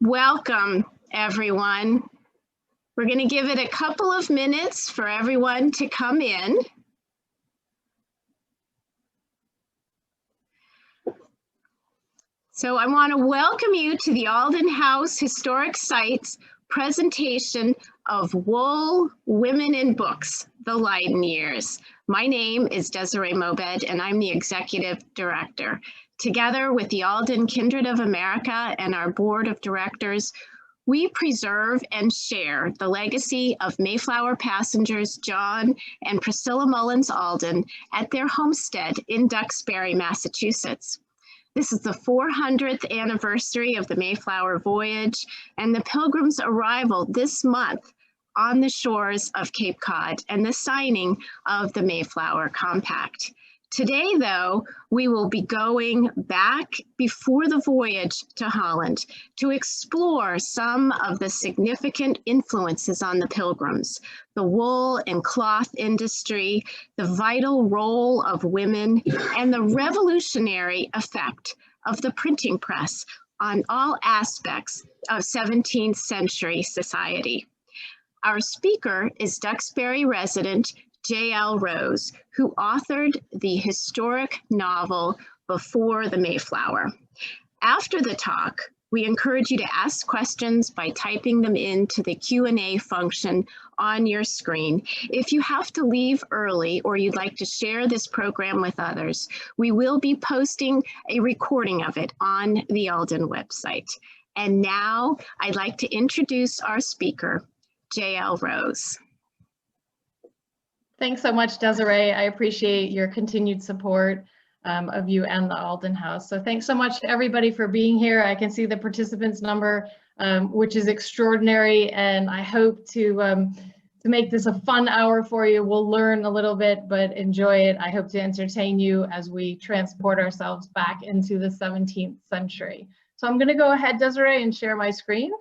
Welcome, everyone. We're going to give it a couple of minutes for everyone to come in. So I want to welcome you to the Alden House Historic Sites presentation of Wool, Women in Books, the Leiden Years. My name is Desiree Mobed, and I'm the Executive Director. Together with the Alden Kindred of America and our Board of Directors, we preserve and share the legacy of Mayflower passengers John and Priscilla Mullins Alden at their homestead in Duxbury, Massachusetts. This is the 400th anniversary of the Mayflower Voyage and the Pilgrims' arrival this month on the shores of Cape Cod and the signing of the Mayflower Compact. Today, though, we will be going back before the voyage to Holland to explore some of the significant influences on the Pilgrims, the wool and cloth industry, the vital role of women, and the revolutionary effect of the printing press on all aspects of 17th century society. Our speaker is Duxbury resident J.L. Rose, who authored the historic novel Before the Mayflower. After the talk, we encourage you to ask questions by typing them into the Q&A function on your screen. If you have to leave early or you'd like to share this program with others, we will be posting a recording of it on the Alden website. And now I'd like to introduce our speaker, J.L. Rose. Thanks so much, Desiree. I appreciate your continued support of you and the Alden House. So thanks so much to everybody for being here. I can see the participants number, which is extraordinary, and I hope to make this a fun hour for you. We'll learn a little bit, but enjoy it. I hope to entertain you as we transport ourselves back into the 17th century. So I'm going to go ahead, Desiree, and share my screen.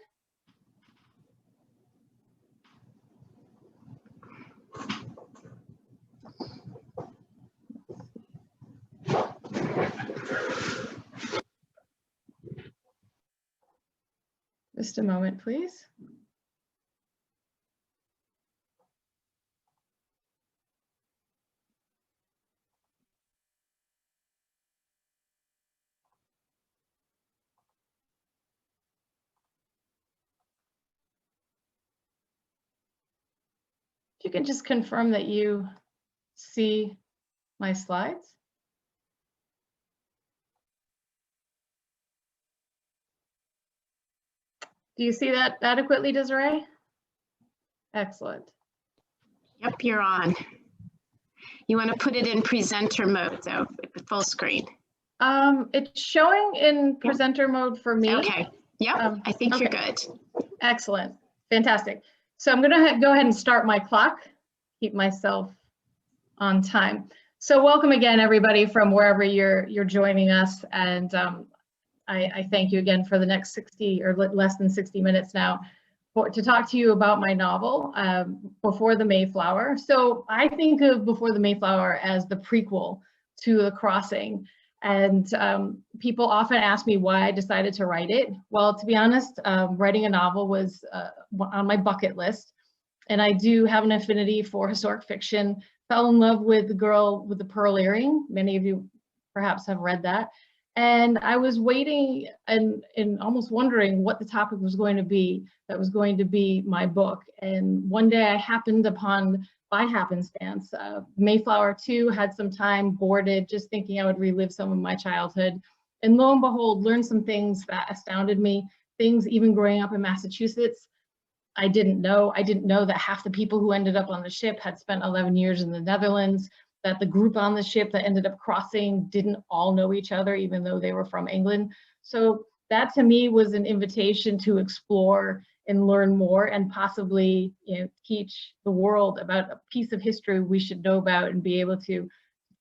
Just a moment, please. If you could just confirm that you see my slides. Do you see that adequately, Desiree? Excellent. Yep, you're on. You want to put it in presenter mode, though, full screen. It's showing in presenter mode for me. Okay. Yep, I think okay. You're good. Excellent. Fantastic. So I'm going to go ahead and start my clock, keep myself on time. So welcome again, everybody, from wherever you're joining us. And I thank you again for the next 60 or less than 60 minutes now to talk to you about my novel, Before the Mayflower. So I think of Before the Mayflower as the prequel to The Crossing. And people often ask me why I decided to write it. Well, to be honest, writing a novel was on my bucket list. And I do have an affinity for historic fiction. Fell in love with The Girl with the Pearl Earring. Many of you perhaps have read that. And I was waiting and almost wondering what the topic was going to be that was going to be my book. And one day I happened upon, by happenstance, Mayflower 2, had some time boarded, just thinking I would relive some of my childhood. And lo and behold, learned some things that astounded me, things even growing up in Massachusetts. I didn't know that half the people who ended up on the ship had spent 11 years in the Netherlands, that the group on the ship that ended up crossing didn't all know each other, even though they were from England. So that to me was an invitation to explore and learn more and possibly, teach the world about a piece of history we should know about and be able to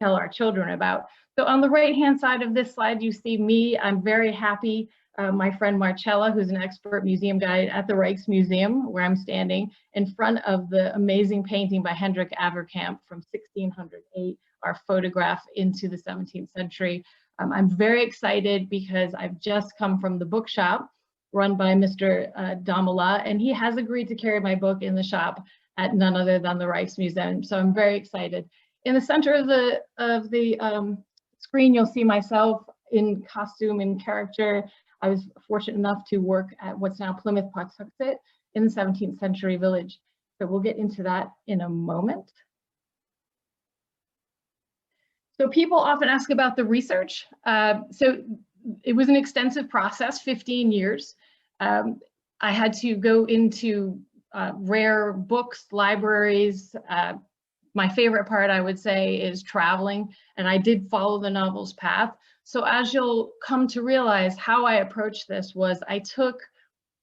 tell our children about. So on the right-hand side of this slide, you see me. I'm very happy. My friend Marcella, who's an expert museum guide at the Rijksmuseum, where I'm standing, in front of the amazing painting by Hendrik Averkamp from 1608, our photograph into the 17th century. I'm very excited because I've just come from the bookshop run by Mr. Damala, and he has agreed to carry my book in the shop at none other than the Rijksmuseum. So I'm very excited. In the center of the screen, you'll see myself in costume and character. I was fortunate enough to work at what's now Plymouth Pawtuxet in the 17th century village. So we'll get into that in a moment. So people often ask about the research. So it was an extensive process, 15 years. I had to go into rare books, libraries. My favorite part, I would say, is traveling, and I did follow the novel's path. So as you'll come to realize, how I approached this was I took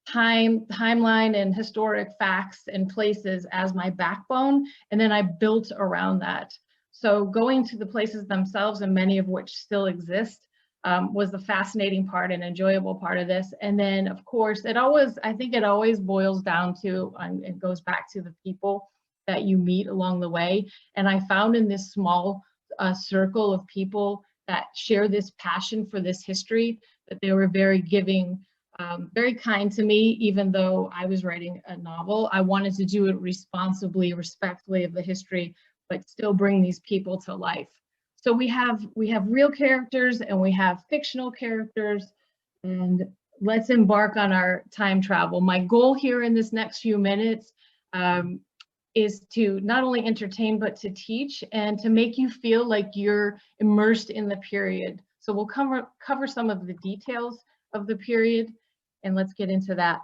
timeline and historic facts and places as my backbone, and then I built around that. So going to the places themselves, and many of which still exist, was the fascinating part and enjoyable part of this. And then, of course, I think it always boils down to, it goes back to the people that you meet along the way. And I found in this small circle of people that share this passion for this history, that they were very giving, very kind to me, even though I was writing a novel. I wanted to do it responsibly, respectfully of the history, but still bring these people to life. So we have real characters and we have fictional characters, and let's embark on our time travel. My goal here in this next few minutes is to not only entertain, but to teach and to make you feel like you're immersed in the period. So we'll cover some of the details of the period, and let's get into that.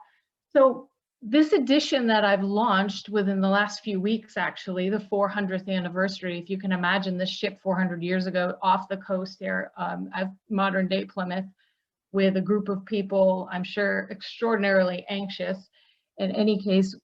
So this edition that I've launched within the last few weeks, actually, the 400th anniversary, if you can imagine this ship 400 years ago off the coast here at modern day Plymouth, with a group of people, I'm sure, extraordinarily anxious. In any case,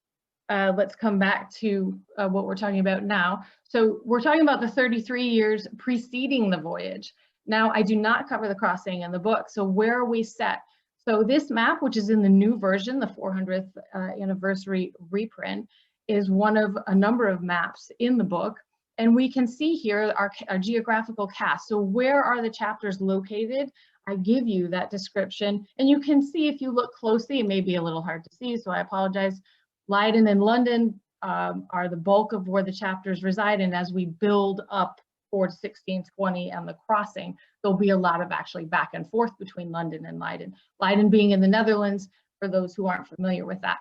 let's come back to what we're talking about now. So we're talking about the 33 years preceding the voyage. Now, I do not cover the crossing in the book. So where are we set? So this map, which is in the new version, the 400th anniversary reprint, is one of a number of maps in the book. And we can see here our geographical cast. So where are the chapters located? I give you that description. And you can see, if you look closely, it may be a little hard to see, so I apologize. Leiden and London are the bulk of where the chapters reside. And as we build up towards 1620 and the crossing, there'll be a lot of actually back and forth between London and Leiden. Leiden being in the Netherlands, for those who aren't familiar with that.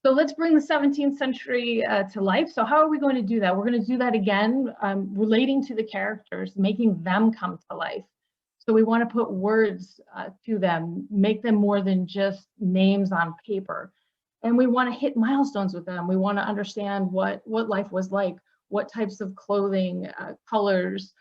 So let's bring the 17th century to life. So how are we going to do that? We're going to do that again, relating to the characters, making them come to life. So we want to put words to them, make them more than just names on paper. And we want to hit milestones with them. We want to understand what life was like, what types of clothing, colors,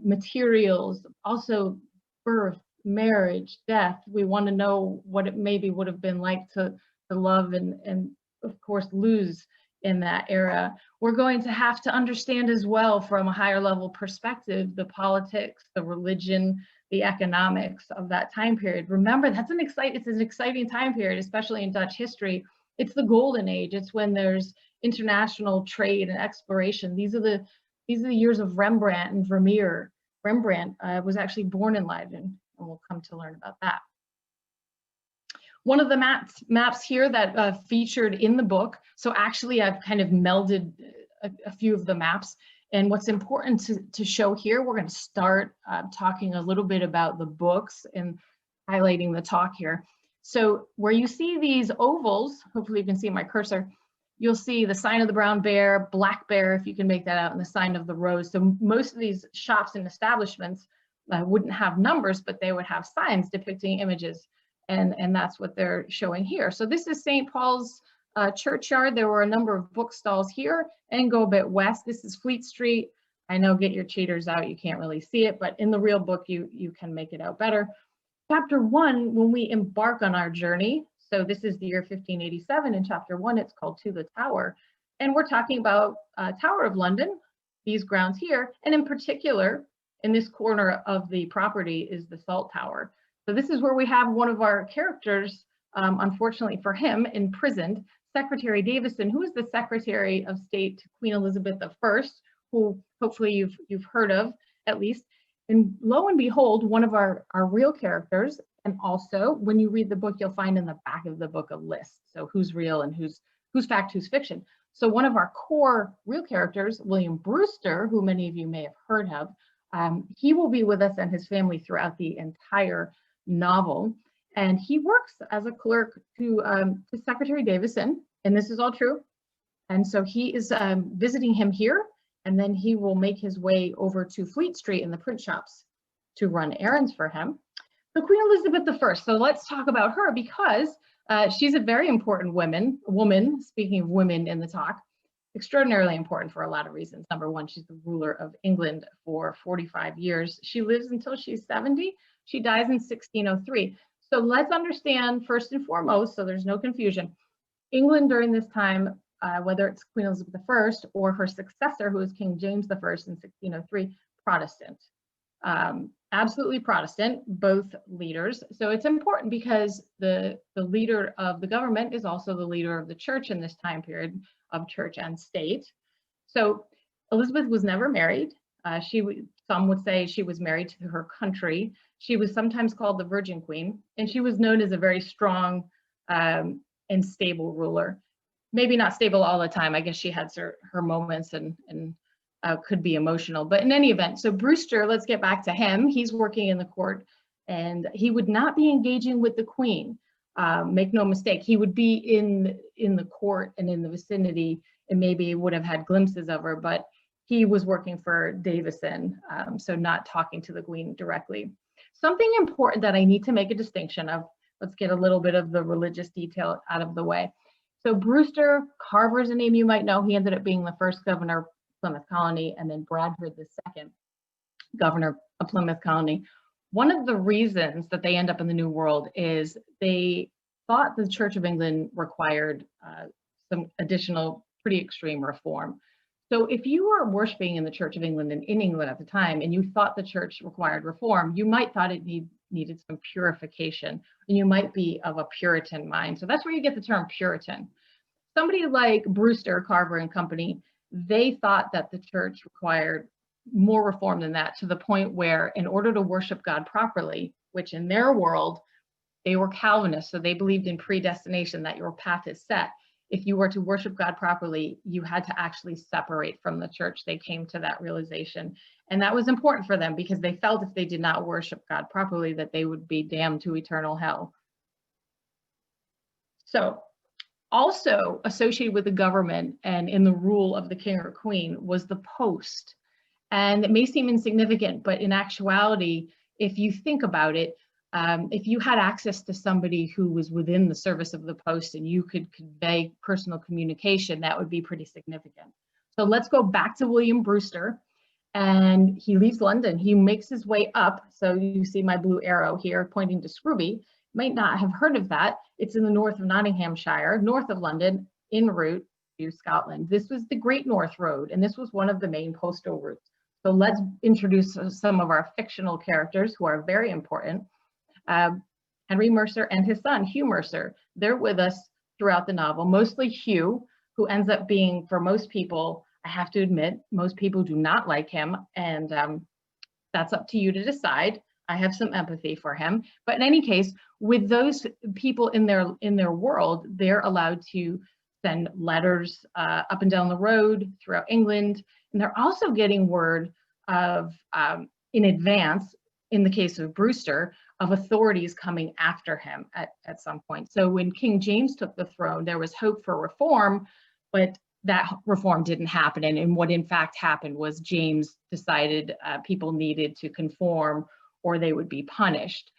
materials, also birth, marriage, death. We want to know what it maybe would have been like to love and of course lose in that era. We're going to have to understand as well, from a higher level perspective, the politics, the religion, the economics of that time period. Remember, it's an exciting time period, especially in Dutch history. It's the golden age. It's when there's international trade and exploration. These are the years of Rembrandt and Vermeer. Rembrandt was actually born in Leiden, and we'll come to learn about that. One of the maps here that featured in the book, so actually I've kind of melded a few of the maps, and what's important to show here, we're going to start talking a little bit about the books and highlighting the talk here. So where you see these ovals, hopefully you can see my cursor, you'll see the sign of the brown bear, black bear, if you can make that out, and the sign of the rose. So most of these shops and establishments wouldn't have numbers, but they would have signs depicting images. And that's what they're showing here. So this is St. Paul's churchyard. There were a number of bookstalls here, and go a bit west. This is Fleet Street. I know, get your cheaters out, you can't really see it, but in the real book, you can make it out better. Chapter 1, when we embark on our journey, so this is the year 1587. In chapter 1, it's called To the Tower. And we're talking about Tower of London, these grounds here. And in particular, in this corner of the property is the Salt Tower. So this is where we have one of our characters, unfortunately for him, imprisoned, Secretary Davison, who is the Secretary of State to Queen Elizabeth I, who hopefully you've heard of, at least. And lo and behold, one of our real characters, and also when you read the book, you'll find in the back of the book a list. So who's real and who's fact, who's fiction. So one of our core real characters, William Brewster, who many of you may have heard of, he will be with us and his family throughout the entire novel. And he works as a clerk to Secretary Davison, and this is all true. And so he is visiting him here, and then he will make his way over to Fleet Street in the print shops to run errands for him. So Queen Elizabeth I. So let's talk about her, because she's a very important woman, speaking of women in the talk, extraordinarily important for a lot of reasons. Number one, she's the ruler of England for 45 years. She lives until she's 70. She dies in 1603. So let's understand first and foremost, so there's no confusion, England during this time, whether it's Queen Elizabeth I or her successor, who is King James I in 1603, Protestant. Absolutely Protestant, both leaders. So it's important because the leader of the government is also the leader of the church in this time period of church and state. So Elizabeth was never married. Some would say she was married to her country. She was sometimes called the Virgin Queen, and she was known as a very strong and stable ruler. Maybe not stable all the time. I guess she had her moments and could be emotional, but in any event, so Brewster, let's get back to him. He's working in the court, and he would not be engaging with the Queen. Make no mistake, he would be in the court and in the vicinity, and maybe would have had glimpses of her, but he was working for Davison, so not talking to the Queen directly. Something important that I need to make a distinction of, let's get a little bit of the religious detail out of the way. So Brewster, Carver is a name you might know. He ended up being the first governor of Plymouth Colony, and then Bradford the second governor of Plymouth Colony. One of the reasons that they end up in the New World is they thought the Church of England required some additional pretty extreme reform. So if you were worshiping in the Church of England and in England at the time, and you thought the church required reform, you might thought it needed some purification, and you might be of a Puritan mind. So that's where you get the term Puritan. Somebody like Brewster, Carver and company, they thought that the church required more reform than that, to the point where in order to worship God properly, which in their world, they were Calvinists, so they believed in predestination, that your path is set. If you were to worship God properly, you had to actually separate from the church. They came to that realization. And that was important for them, because they felt if they did not worship God properly, that they would be damned to eternal hell. So also associated with the government and in the rule of the king or queen was the post. And it may seem insignificant, but in actuality, if you think about it, if you had access to somebody who was within the service of the post and you could convey personal communication, that would be pretty significant. So let's go back to William Brewster, and he leaves London. He makes his way up. So you see my blue arrow here pointing to Scrooby. Might not have heard of that. It's in the north of Nottinghamshire, north of London, en route to Scotland. This was the Great North Road, and this was one of the main postal routes. So let's introduce some of our fictional characters who are very important. Henry Mercer and his son, Hugh Mercer. They're with us throughout the novel, mostly Hugh, who ends up being, for most people, I have to admit, most people do not like him, and that's up to you to decide. I have some empathy for him. But in any case, with those people in their world, they're allowed to send letters up and down the road throughout England. And they're also getting word of, in advance, in the case of Brewster, of authorities coming after him at some point. So when King James took the throne, there was hope for reform, but that reform didn't happen. And what in fact happened was James decided people needed to conform or they would be punished.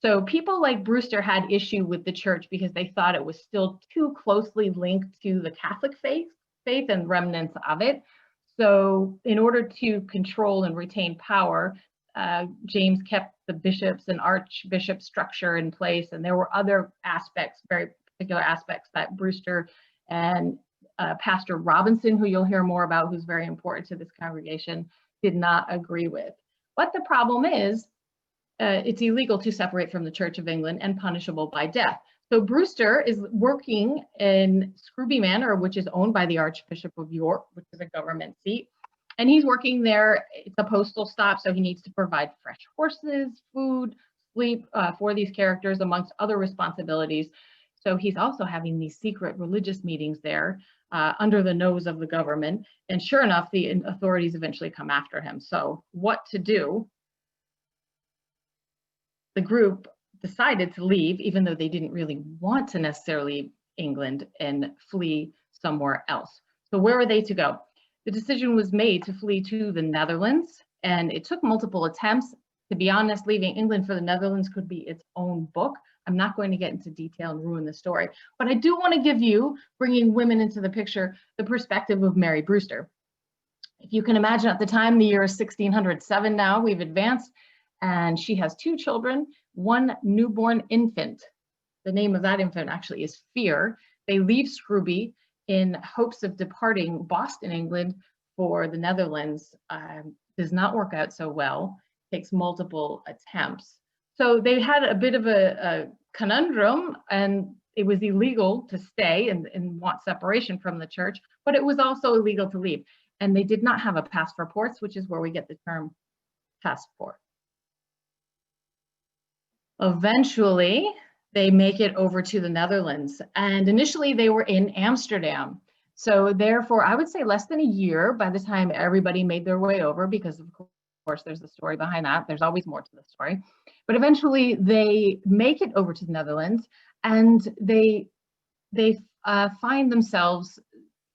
So people like Brewster had issue with the church because they thought it was still too closely linked to the Catholic faith and remnants of it. So in order to control and retain power, James kept the bishops and archbishop structure in place, and there were other aspects, very particular aspects, that Brewster and Pastor Robinson, who you'll hear more about, who's very important to this congregation, did not agree with. But the problem is, it's illegal to separate from the Church of England and punishable by death. So Brewster is working in Scrooby Manor, which is owned by the Archbishop of York, which is a government seat. And he's working there. It's a postal stop, so he needs to provide fresh horses, food, sleep for these characters, amongst other responsibilities. So he's also having these secret religious meetings there under the nose of the government. And sure enough, the authorities eventually come after him. So what to do? The group decided to leave, even though they didn't really want to necessarily leave England and flee somewhere else. So where are they to go? The decision was made to flee to the Netherlands, and it took multiple attempts. To be honest, leaving England for the Netherlands could be its own book. I'm not going to get into detail and ruin the story, but I do want to give you, bringing women into the picture, the perspective of Mary Brewster. If you can imagine, at the time, the year is 1607 now, we've advanced, and she has 2 children, 1 newborn infant. The name of that infant actually is Fear. They leave Scrooby in hopes of departing Boston, England for the Netherlands. Does not work out so well, takes multiple attempts. So they had a bit of a conundrum, and it was illegal to stay and want separation from the church, but it was also illegal to leave. And they did not have a pass for ports, which is where we get the term passport. Eventually, they make it over to the Netherlands, and initially they were in Amsterdam. So therefore, I would say less than a year by the time everybody made their way over, because of course there's a story behind that. There's always more to the story. But eventually they make it over to the Netherlands, and they find themselves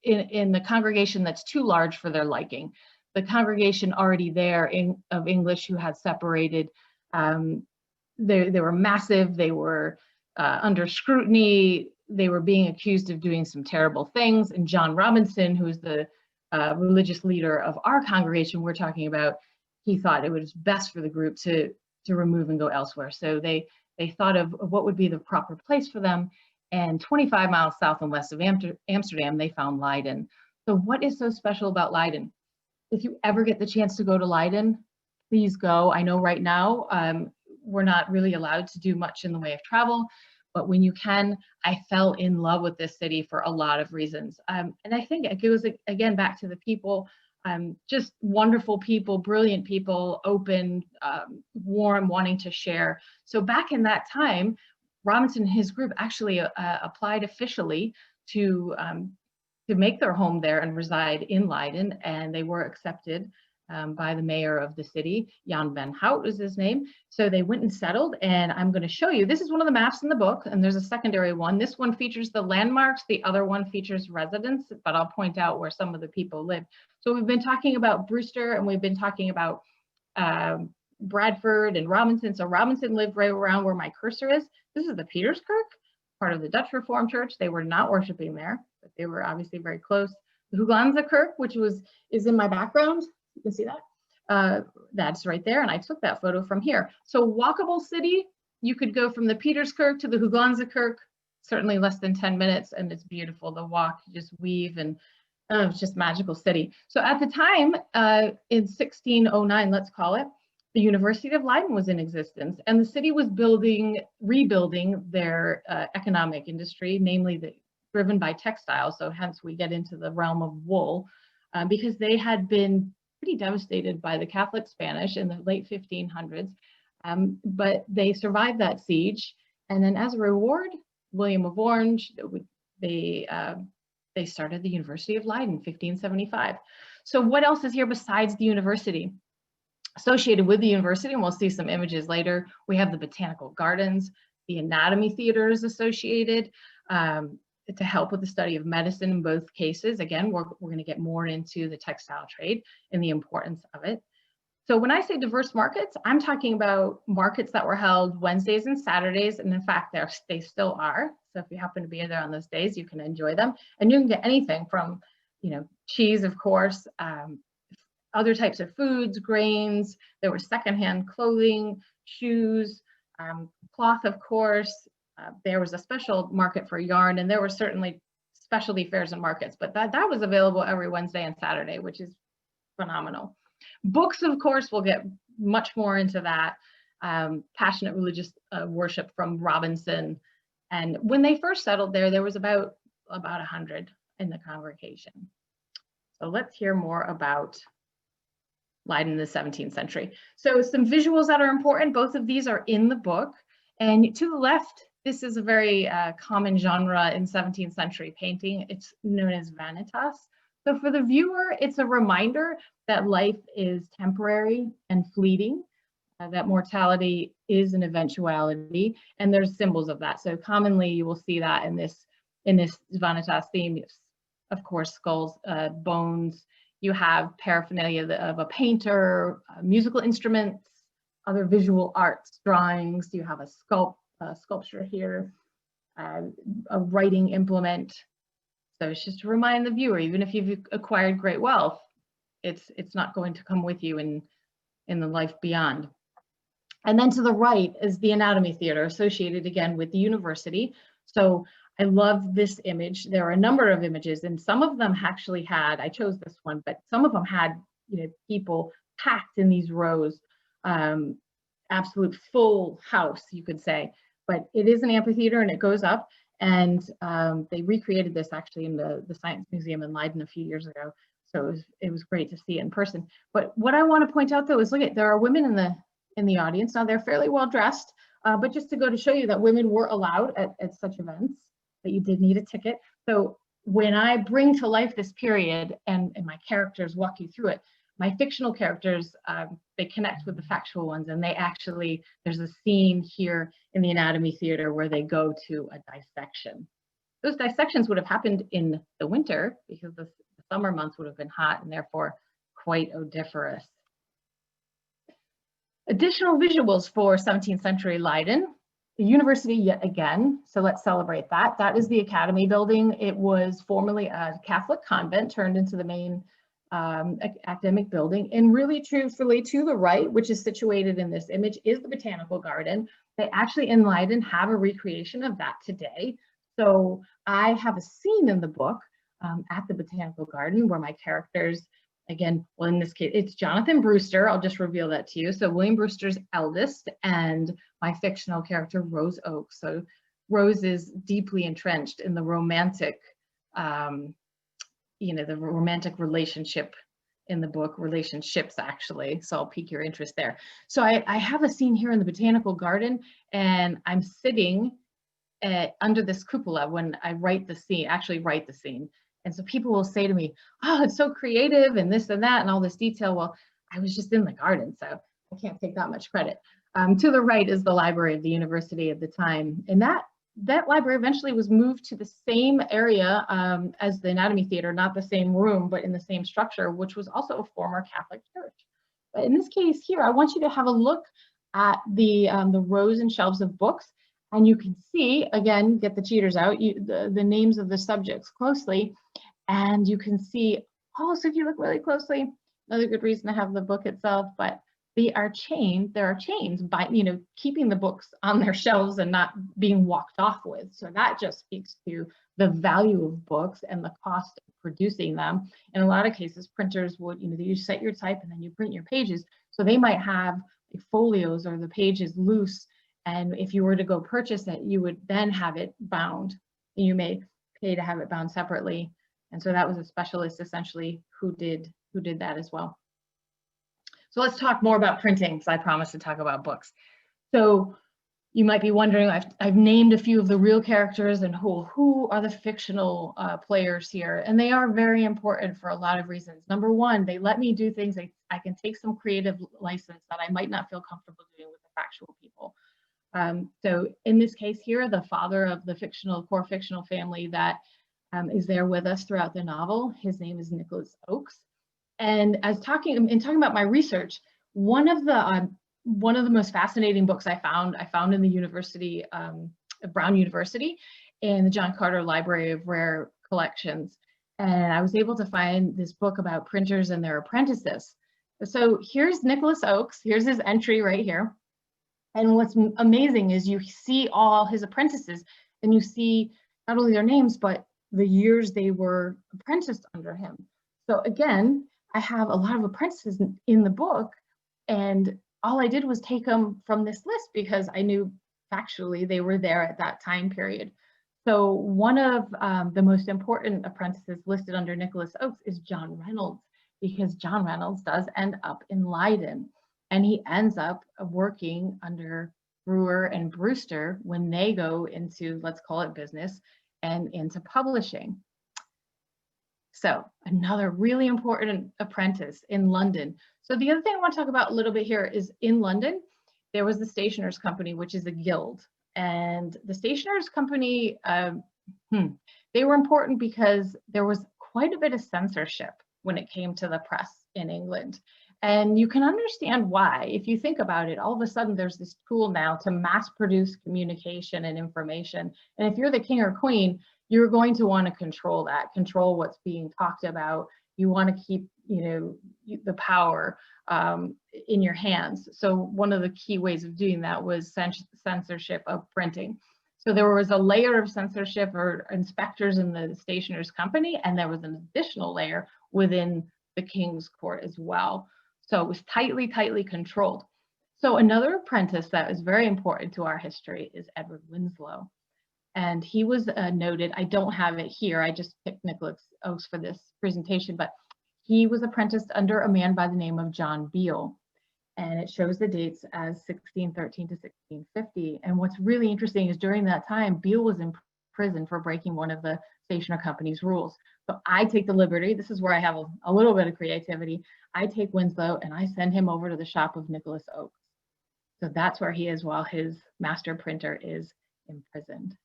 in the congregation that's too large for their liking. The congregation already there of English who had separated, they were massive, they were under scrutiny, they were being accused of doing some terrible things. And John Robinson, who's the religious leader of our congregation we're talking about, he thought it was best for the group to remove and go elsewhere. So they thought of what would be the proper place for them. And 25 miles south and west of Amsterdam, they found Leiden. So what is so special about Leiden? If you ever get the chance to go to Leiden, please go. I know right now we're not really allowed to do much in the way of travel, but when you can, I fell in love with this city for a lot of reasons. And I think it goes again back to the people, just wonderful people, brilliant people, open, warm, wanting to share. So back in that time, Robinson and his group actually applied officially to make their home there and reside in Leiden, and they were accepted by the mayor of the city. Jan van Hout was his name. So they went and settled, and I'm going to show you. This is one of the maps in the book, and there's a secondary one. This one features the landmarks. The other one features residents, but I'll point out where some of the people live. So we've been talking about Brewster, and we've been talking about Bradford and Robinson. So Robinson lived right around where my cursor is. This is the Peterskirk, part of the Dutch Reformed Church. They were not worshiping there, but they were obviously very close. The Hooglanze Kirk, which is in my background. You can see that. That's right there, and I took that photo from here. So walkable city, you could go from the Peterskirk to the Hooglanze Kirk, certainly less than 10 minutes, and it's beautiful. The walk, you just weave, and it's just magical city. So at the time, in 1609, let's call it, the University of Leiden was in existence, and the city was rebuilding their economic industry, namely driven by textiles. So hence we get into the realm of wool, because they had been pretty devastated by the Catholic Spanish in the late 1500s, but they survived that siege. And then as a reward, William of Orange, they started the University of Leiden, 1575. So what else is here besides the university? Associated with the university, and we'll see some images later, we have the botanical gardens, the anatomy theater is associated, to help with the study of medicine in both cases. Again, we're going to get more into the textile trade and the importance of it. So when I say diverse markets, I'm talking about markets that were held Wednesdays and Saturdays, and in fact, they still are. So if you happen to be there on those days, you can enjoy them. And you can get anything from, cheese, of course, other types of foods, grains. There was secondhand clothing, shoes, cloth, of course. There was a special market for yarn, and there were certainly specialty fairs and markets, but that was available every Wednesday and Saturday, which is phenomenal. Books, of course, we'll get much more into that. Passionate religious worship from Robinson. And when they first settled there was about 100 in the congregation. So let's hear more about Leiden in the 17th century. So some visuals that are important, both of these are in the book. And to the left, this is a very common genre in 17th century painting. It's known as vanitas. So for the viewer, it's a reminder that life is temporary and fleeting, that mortality is an eventuality, and there's symbols of that. So commonly you will see that in this vanitas theme, of course, skulls, bones. You have paraphernalia of a painter, musical instruments, other visual arts, drawings. You have a sculpture here, a writing implement. So it's just to remind the viewer, even if you've acquired great wealth, it's not going to come with you in the life beyond. And then to the right is the Anatomy Theater, associated again with the university. So I love this image. There are a number of images, and some of them actually had, I chose this one, but some of them had, people packed in these rows, absolute full house, you could say. But it is an amphitheater and it goes up, and they recreated this actually in the Science Museum in Leiden a few years ago. So it was great to see it in person. But what I want to point out though is, look, there are women in the audience. Now they're fairly well dressed, but just to go to show you that women were allowed at such events, that you did need a ticket. So when I bring to life this period and my characters walk you through it, my fictional characters, they connect with the factual ones, and they actually, there's a scene here in the Anatomy Theater where they go to a dissection. Those dissections would have happened in the winter because the summer months would have been hot and therefore quite odoriferous. Additional visuals for 17th century Leiden, the university yet again, so let's celebrate that. That is the Academy building. It was formerly a Catholic convent turned into the main academic building. And really truthfully to the right, which is situated in this image, is the Botanical Garden. They actually in Leiden have a recreation of that today. So I have a scene in the book at the Botanical Garden where my characters, again, well, in this case, it's Jonathan Brewster. I'll just reveal that to you. So William Brewster's eldest, and my fictional character, Rose Oakes. So Rose is deeply entrenched in the romantic, the romantic relationship in the book, relationships actually. So I'll pique your interest there. So I have a scene here in the Botanical Garden, and I'm sitting under this cupola when I write the scene. And so people will say to me, oh, it's so creative and this and that and all this detail. Well, I was just in the garden, so I can't take that much credit. To the right is the library of the university at the time. And that library eventually was moved to the same area as the Anatomy Theater, not the same room, but in the same structure, which was also a former Catholic church. But in this case here, I want you to have a look at the rows and shelves of books. And you can see, again, get the cheaters out, the names of the subjects closely. And you can see, also if you look really closely, another good reason to have the book itself, but there are chains by, keeping the books on their shelves and not being walked off with. So that just speaks to the value of books and the cost of producing them. In a lot of cases, printers would, you set your type and then you print your pages. So they might have folios or the pages loose. And if you were to go purchase it, you would then have it bound. And you may pay to have it bound separately. And so that was a specialist essentially who did that as well. So let's talk more about printing, because I promised to talk about books. So you might be wondering, I've named a few of the real characters and who are the fictional players here. And they are very important for a lot of reasons. Number one, they let me do things I can take some creative license that I might not feel comfortable doing with the factual people. So in this case here, the father of the core fictional family that is there with us throughout the novel, his name is Nicholas Oakes. And as talking about my research, one of the most fascinating books I found in the university, Brown University, in the John Carter Library of Rare Collections. And I was able to find this book about printers and their apprentices. So here's Nicholas Oakes, here's his entry right here. And what's amazing is you see all his apprentices, and you see not only their names, but the years they were apprenticed under him. So again, I have a lot of apprentices in the book, and all I did was take them from this list because I knew factually they were there at that time period. So one of the most important apprentices listed under Nicholas Oakes is John Reynolds. because John Reynolds does end up in Leiden, and he ends up working under Brewer and Brewster when they go into, let's call it business, and into publishing. So another really important apprentice in London. So the other thing I want to talk about a little bit here is in London, there was the Stationers Company, which is a guild. And the Stationers Company, they were important because there was quite a bit of censorship when it came to the press in England. And you can understand why. If you think about it, all of a sudden there's this tool now to mass produce communication and information. And if you're the king or queen, you're going to want to control that, control what's being talked about. You want to keep, the power in your hands. So one of the key ways of doing that was censorship of printing. So there was a layer of censorship or inspectors in the Stationers Company, and there was an additional layer within the King's Court as well. So it was tightly controlled. So another apprentice that is very important to our history is Edward Winslow. And he was noted, I don't have it here, I just picked Nicholas Oakes for this presentation, but he was apprenticed under a man by the name of John Beale. And it shows the dates as 1613 to 1650. And what's really interesting is during that time, Beale was in prison for breaking one of the Stationer Company's rules. So I take the liberty, this is where I have a little bit of creativity, I take Winslow and I send him over to the shop of Nicholas Oakes. So that's where he is while his master printer is imprisoned.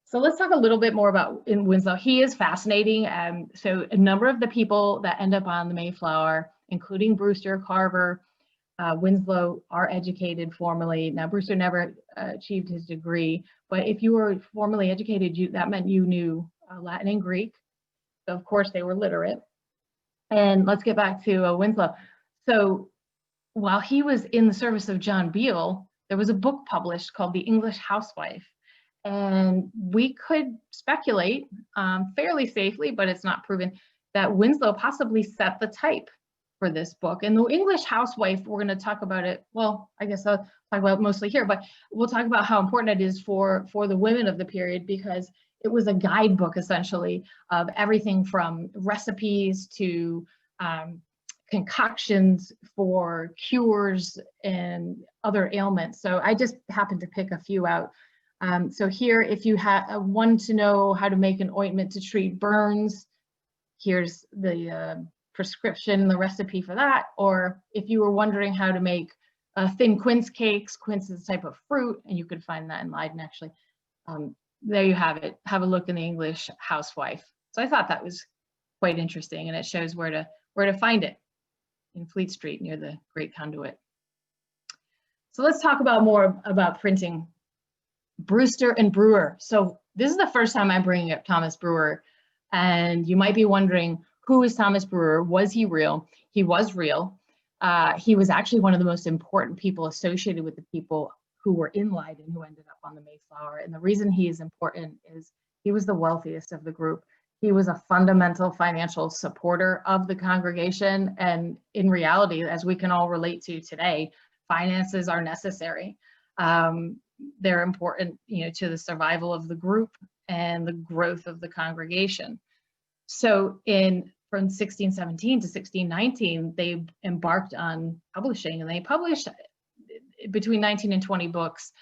So let's talk a little bit more about Winslow. He is fascinating. So a number of the people that end up on the Mayflower, including Brewster, Carver, Winslow, are educated formally. Now, Brewster never achieved his degree, but if you were formally educated, that meant you knew Latin and Greek. So of course they were literate. And let's get back to Winslow. So while he was in the service of John Beale, there was a book published called The English Housewife. And we could speculate fairly safely, but it's not proven, that Winslow possibly set the type for this book. And the English Housewife, we're going to talk about it, well, I guess I'll talk about it mostly here, but we'll talk about how important it is for the women of the period, because it was a guidebook essentially of everything from recipes to concoctions for cures and other ailments. So I just happened to pick a few out. So here, if you want to know how to make an ointment to treat burns, here's the prescription, the recipe for that. Or if you were wondering how to make thin quince cakes, quince is a type of fruit, and you could find that in Leiden actually. There you have it. Have a look in the English Housewife. So I thought that was quite interesting, and it shows where to find it in Fleet Street near the Great Conduit. So let's talk more about printing. Brewster and Brewer. So this is the first time I'm bringing up Thomas Brewer, and you might be wondering, who is Thomas Brewer? Was he real? He was real. He was actually one of the most important people associated with the people who were in Leiden who ended up on the Mayflower. And the reason he is important is he was the wealthiest of the group. He was a fundamental financial supporter of the congregation. And in reality, as we can all relate to today, finances are necessary. They're important, to the survival of the group and the growth of the congregation. So from 1617 to 1619, they embarked on publishing, and they published between 19 and 20 books,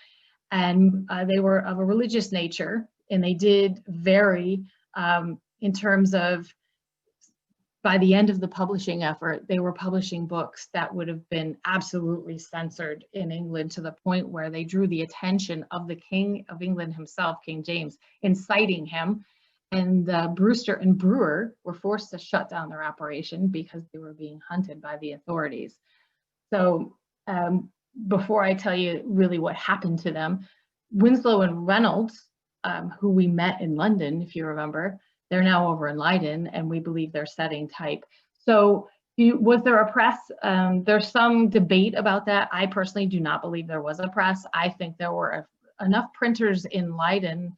and they were of a religious nature, and they did vary in terms of, by the end of the publishing effort, they were publishing books that would have been absolutely censored in England, to the point where they drew the attention of the King of England himself, King James, inciting him. And Brewster and Brewer were forced to shut down their operation because they were being hunted by the authorities. So before I tell you really what happened to them, Winslow and Reynolds, who we met in London, if you remember, they're now over in Leiden, and we believe they're setting type. So was there a press? There's some debate about that. I personally do not believe there was a press. I think there were enough printers in Leiden.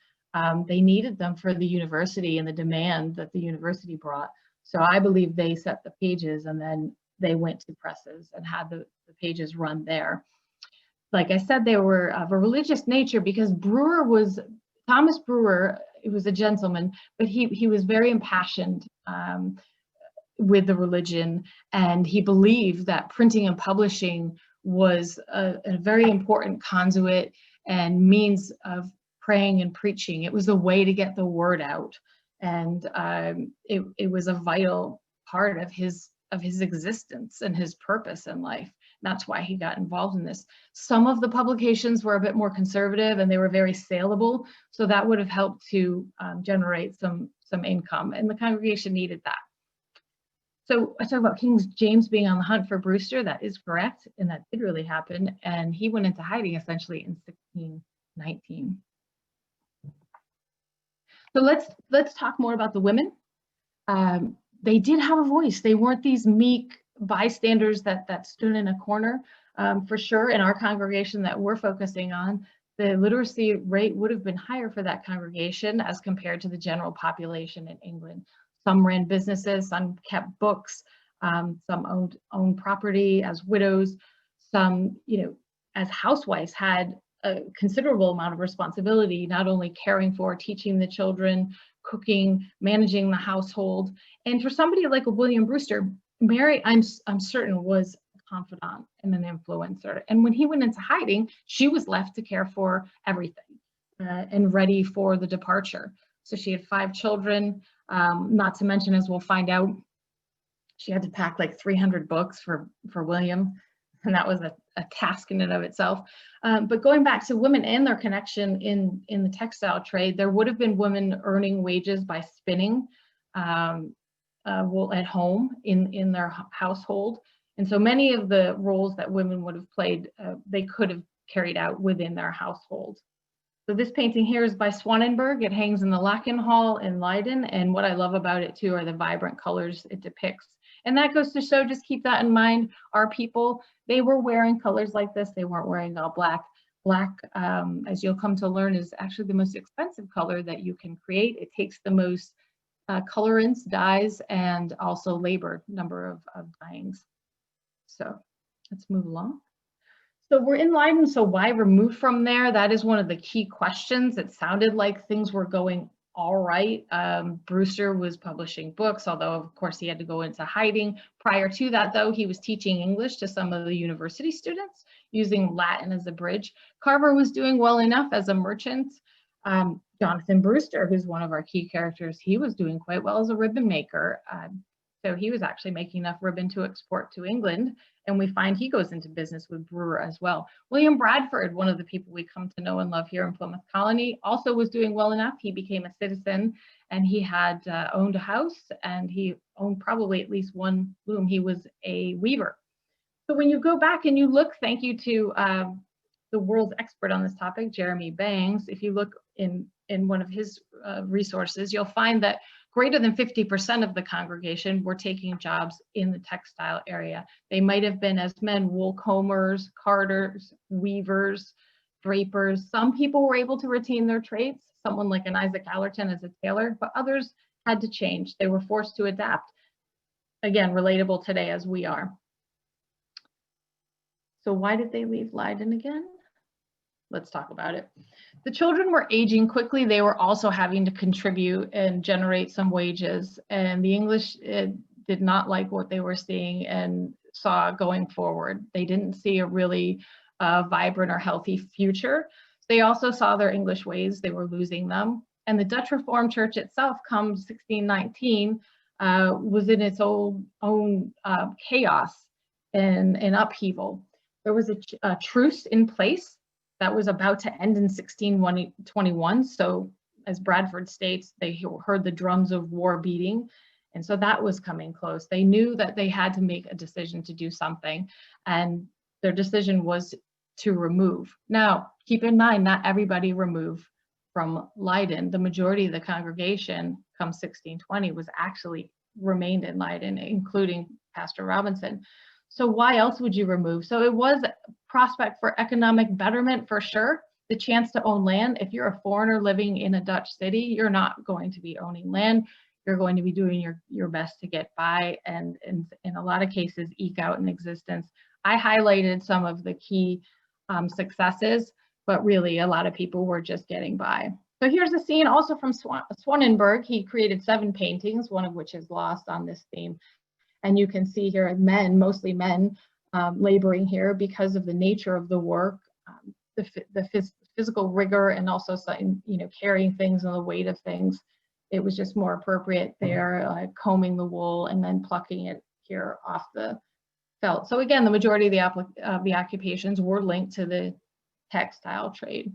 They needed them for the university and the demand that the university brought. So I believe they set the pages, and then they went to presses and had the pages run there. Like I said, they were of a religious nature, because Thomas Brewer, he was a gentleman, but he was very impassioned. with the religion, and he believed that printing and publishing was a very important conduit and means of praying and preaching. It was a way to get the word out, and it was a vital part of his existence and his purpose in life. That's why he got involved in this. Some of the publications were a bit more conservative and they were very saleable, so that would have helped to generate some income, and the congregation needed that. So I talk about King James being on the hunt for Brewster. That is correct, and that did really happen, and he went into hiding essentially in 1619. So let's talk more about the women. They did have a voice. They weren't these meek bystanders that stood in a corner. For sure, in our congregation that we're focusing on, the literacy rate would have been higher for that congregation as compared to the general population in England. Some ran businesses, some kept books, some owned property as widows, some, as housewives had a considerable amount of responsibility, not only caring for, teaching the children, cooking, managing the household. And for somebody like a William Brewster, Mary, I'm certain, was a confidant and an influencer. And when he went into hiding, she was left to care for everything and ready for the departure. So she had 5 children, not to mention, as we'll find out, she had to pack like 300 books for William, and that was a task in and of itself. But going back to women and their connection in the textile trade, there would have been women earning wages by spinning wool at home in their household. And so many of the roles that women would have played, they could have carried out within their household. So this painting here is by Swanenberg. It hangs in the Laken Hall in Leiden. And what I love about it too are the vibrant colors it depicts. And that goes to show, just keep that in mind, our people, they were wearing colors like this. They weren't wearing all black. Black, as you'll come to learn, is actually the most expensive color that you can create. It takes the most colorants, dyes, and also labor, number of dyings. So let's move along. So we're in Leiden, so why remove from there? That is one of the key questions. It sounded like things were going all right. Brewster was publishing books, although of course he had to go into hiding. Prior to that though, he was teaching English to some of the university students, using Latin as a bridge. Carver was doing well enough as a merchant. Jonathan Brewster, who's one of our key characters, he was doing quite well as a ribbon maker. So he was actually making enough ribbon to export to England. And we find he goes into business with Brewer as well. William Bradford, one of the people we come to know and love here in Plymouth Colony, also was doing well enough. He became a citizen and he had owned a house, and he owned probably at least one loom. He was a weaver. So when you go back and you look, thank you to the world's expert on this topic, Jeremy Bangs, if you look in one of his resources, you'll find that greater than 50% of the congregation were taking jobs in the textile area. They might have been, as men, wool combers, carders, weavers, drapers. Some people were able to retain their trades, someone like an Isaac Allerton as a tailor, but others had to change. They were forced to adapt. Again, relatable today as we are. So why did they leave Leiden again? Let's talk about it. The children were aging quickly. They were also having to contribute and generate some wages. And the English did not like what they were seeing and saw going forward. They didn't see a really vibrant or healthy future. They also saw their English ways. They were losing them. And the Dutch Reformed Church itself, come 1619, was in its own chaos and upheaval. There was a truce in place that was about to end in 1621. So as Bradford states, they heard the drums of war beating. And so that was coming close. They knew that they had to make a decision to do something. And their decision was to remove. Now, keep in mind, not everybody removed from Leiden. The majority of the congregation, come 1620, was actually remained in Leiden, including Pastor Robinson. So why else would you remove? So it was a prospect for economic betterment for sure. The chance to own land. If you're a foreigner living in a Dutch city, you're not going to be owning land. You're going to be doing your best to get by and in a lot of cases eke out an existence. I highlighted some of the key successes, but really a lot of people were just getting by. So here's a scene also from Swanenberg. He created 7 paintings, one of which is lost on this theme. And you can see here men, mostly men, laboring here because of the nature of the work, the physical rigor, and also some, carrying things and the weight of things. It was just more appropriate there, combing the wool and then plucking it here off the felt. So again, the majority of the occupations were linked to the textile trade.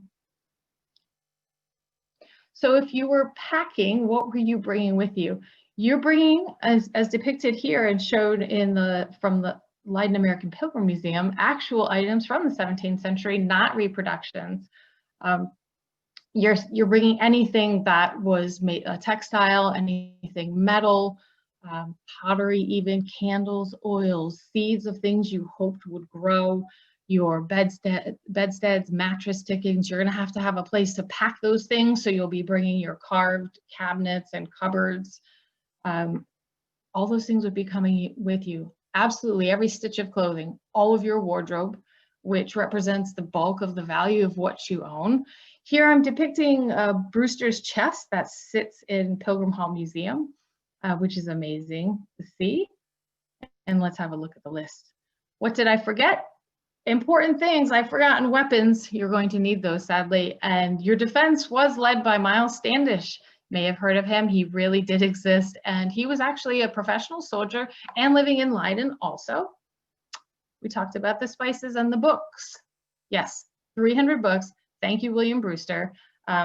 So if you were packing, what were you bringing with you? You're bringing, as depicted here and showed from the Leiden American Pilgrim Museum, actual items from the 17th century, not reproductions. You're bringing anything that was made textile, anything metal, pottery, even candles, oils, seeds of things you hoped would grow, your bedsteads, mattress stickings. You're going to have a place to pack those things, so you'll be bringing your carved cabinets and cupboards. All those things would be coming with you. Absolutely every stitch of clothing, all of your wardrobe, which represents the bulk of the value of what you own. Here I'm depicting Brewster's chest that sits in Pilgrim Hall Museum, which is amazing to see. And let's have a look at the list. What did I forget? Important things. I've forgotten weapons. You're going to need those, sadly. And your defense was led by Miles Standish. May have heard of him. He really did exist. And he was actually a professional soldier and living in Leiden also. We talked about the spices and the books. Yes, 300 books. Thank you, William Brewster.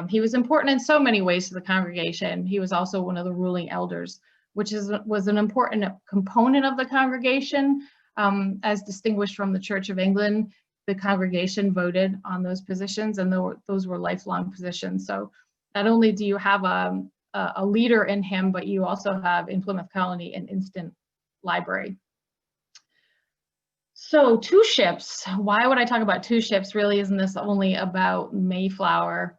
He was important in so many ways to the congregation. He was also one of the ruling elders, which was an important component of the congregation. As distinguished from the Church of England, the congregation voted on those positions, and those were lifelong positions. So not only do you have a leader in him, but you also have in Plymouth Colony an instant library. So 2 ships. Why would I talk about 2 ships? Really, isn't this only about Mayflower?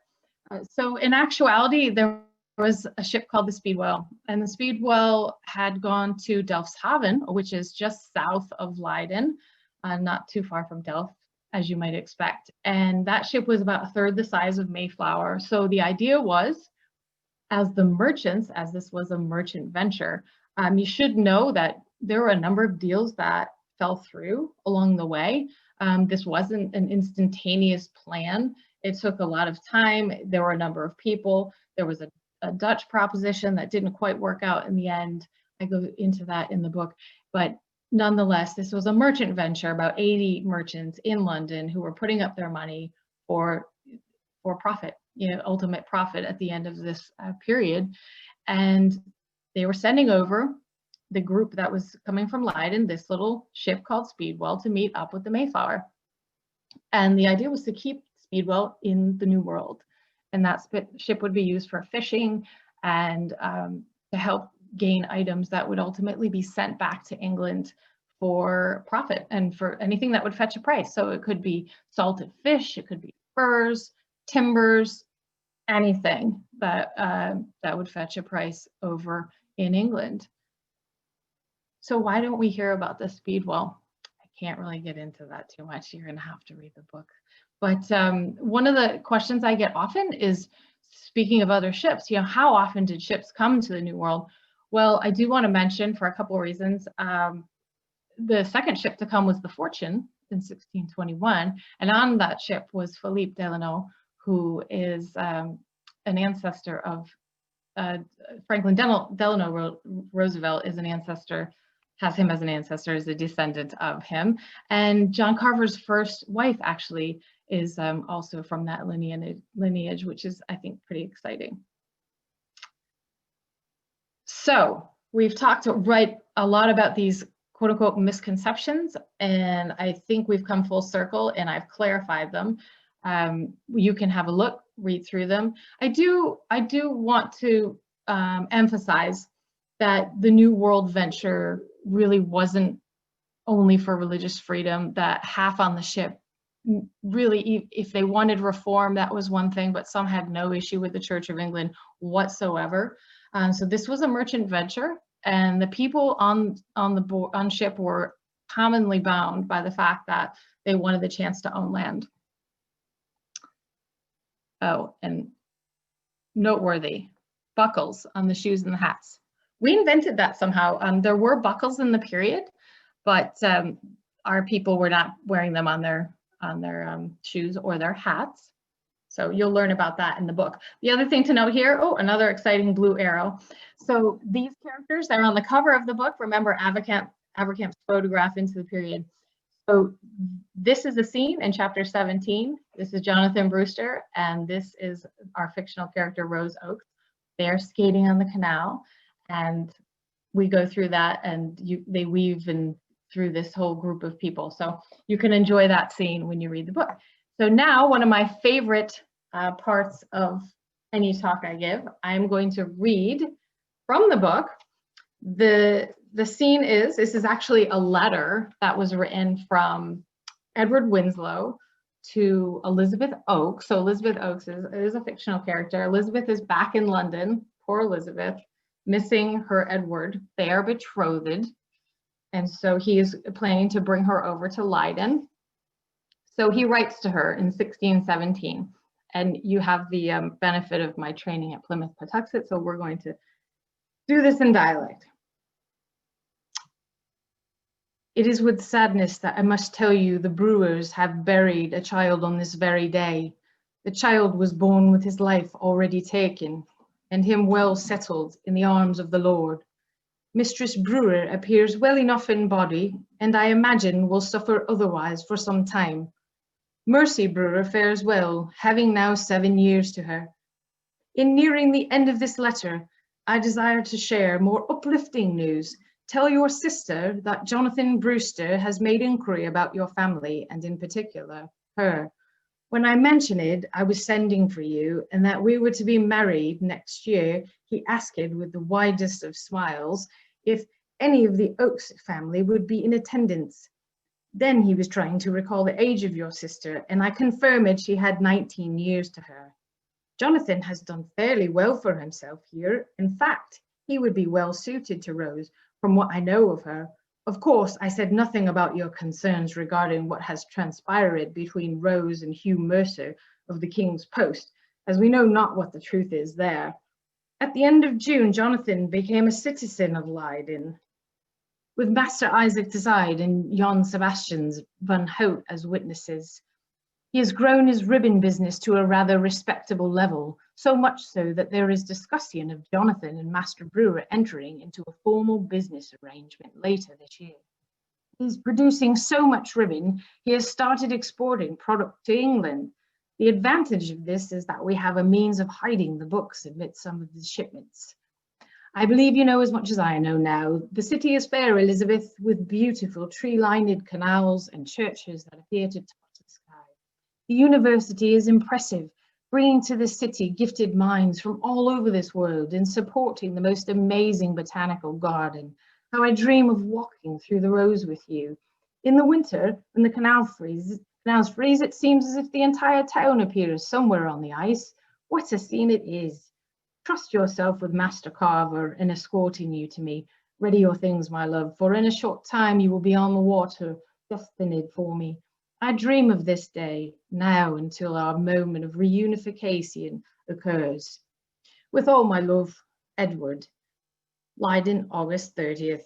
So in actuality, there was a ship called the Speedwell, and the Speedwell had gone to Delfshaven, which is just south of Leiden, not too far from Delft, as you might expect. And that ship was about 1/3 the size of Mayflower. So the idea was, as the merchants, as this was a merchant venture, you should know that there were a number of deals that fell through along the way. This wasn't an instantaneous plan. It took a lot of time. There were a number of people. There was a Dutch proposition that didn't quite work out in the end. I go into that in the book, but nonetheless, this was a merchant venture, about 80 merchants in London who were putting up their money for profit, ultimate profit at the end of this period. And they were sending over the group that was coming from Leiden, this little ship called Speedwell, to meet up with the Mayflower. And the idea was to keep Speedwell in the New World. And that ship would be used for fishing and to help gain items that would ultimately be sent back to England for profit and for anything that would fetch a price. So it could be salted fish, it could be furs, timbers, anything that would fetch a price over in England. So why don't we hear about the Speedwell? I can't really get into that too much. You're going to have to read the book. But one of the questions I get often is, speaking of other ships, how often did ships come to the New World? Well, I do want to mention, for a couple of reasons, the second ship to come was the Fortune in 1621, and on that ship was Philippe Delano, who is an ancestor of Franklin Delano Roosevelt, is an ancestor, has him as an ancestor, is a descendant of him. And John Carver's first wife actually is also from that lineage, which is, I think, pretty exciting. So we've talked a lot about these quote unquote misconceptions, and I think we've come full circle and I've clarified them. You can have a look, read through them. I do want to emphasize that the New World venture really wasn't only for religious freedom, that half on the ship, really, if they wanted reform, that was one thing, but some had no issue with the Church of England whatsoever. So this was a merchant venture, and the people on ship were commonly bound by the fact that they wanted the chance to own land. Oh, and noteworthy, buckles on the shoes and the hats. We invented that somehow. There were buckles in the period, but our people were not wearing them on their shoes or their hats. So you'll learn about that in the book. The other thing to note here, oh, another exciting blue arrow. So these characters, they're on the cover of the book. Remember Avercamp's photograph into the period. So this is the scene in chapter 17. This is Jonathan Brewster, and this is our fictional character, Rose Oakes. They're skating on the canal, and we go through that, and they weave in through this whole group of people. So you can enjoy that scene when you read the book. So now, one of my favorite parts of any talk I give, I'm going to read from the book. The scene is, this is actually a letter that was written from Edward Winslow to Elizabeth Oakes. So Elizabeth Oakes is a fictional character. Elizabeth is back in London, poor Elizabeth, missing her Edward. They are betrothed. And so he is planning to bring her over to Leiden. So he writes to her in 1617. And you have the benefit of my training at Plymouth Patuxet. So we're going to do this in dialect. It is with sadness that I must tell you the Brewers have buried a child on this very day. The child was born with his life already taken, and him well settled in the arms of the Lord. Mistress Brewer appears well enough in body, and I imagine will suffer otherwise for some time. Mercy Brewer fares well, having now 7 years to her. In nearing the end of this letter, I desire to share more uplifting news. Tell your sister that Jonathan Brewster has made inquiry about your family, and in particular, her. When I mentioned it, I was sending for you, and that we were to be married next year, he asked with the widest of smiles if any of the Oakes family would be in attendance. Then he was trying to recall the age of your sister, and I confirmed she had 19 years to her. Jonathan has done fairly well for himself here. In fact, he would be well suited to Rose, from what I know of her. Of course, I said nothing about your concerns regarding what has transpired between Rose and Hugh Mercer of the King's Post, as we know not what the truth is there. At the end of June, Jonathan became a citizen of Leiden, with Master Isaac Deside and Jan Sebastians van Hout as witnesses. He has grown his ribbon business to a rather respectable level, so much so that there is discussion of Jonathan and Master Brewer entering into a formal business arrangement later this year. He's producing so much ribbon, he has started exporting product to England. The advantage of this is that we have a means of hiding the books amidst some of the shipments. I believe you know as much as I know now. The city is fair, Elizabeth, with beautiful tree-lined canals and churches that appear to touch the sky. The university is impressive, bringing to the city gifted minds from all over this world and supporting the most amazing botanical garden. How I dream of walking through the rows with you. In the winter, when the canals freeze, it seems as if the entire town appears somewhere on the ice. What a scene it is. Trust yourself with Master Carver in escorting you to me. Ready your things, my love, for in a short time you will be on the water, destined for me. I dream of this day, now until our moment of reunification occurs. With all my love, Edward. Leiden, August 30th,